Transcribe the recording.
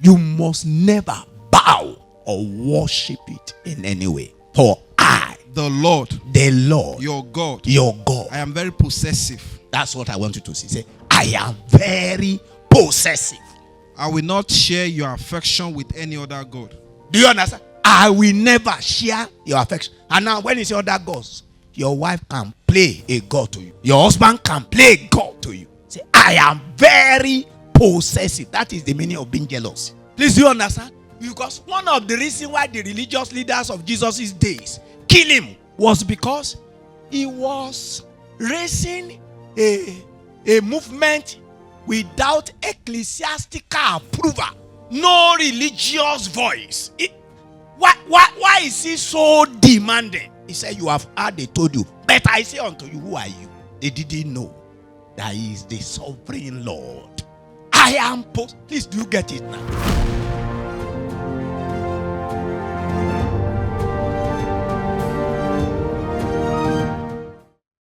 You must never bow or worship it in any way. For I, the Lord, your God, I am very possessive. That's what I want you to see. Say, I am very possessive. I will not share your affection with any other God. Do you understand? I will never share your affection. And now when you say other gods, your wife can play a god to you. Your husband can play a god to you. Say, I am very possessive. That is the meaning of being jealous. Please, do you understand? Because one of the reasons why the religious leaders of Jesus' days kill him was because he was raising a movement without ecclesiastical approval. No religious voice. Why is he so demanding? He said, you have heard, they told you. But I say unto you, who are you? They didn't know that he is the sovereign Lord. I am please, do you get it now?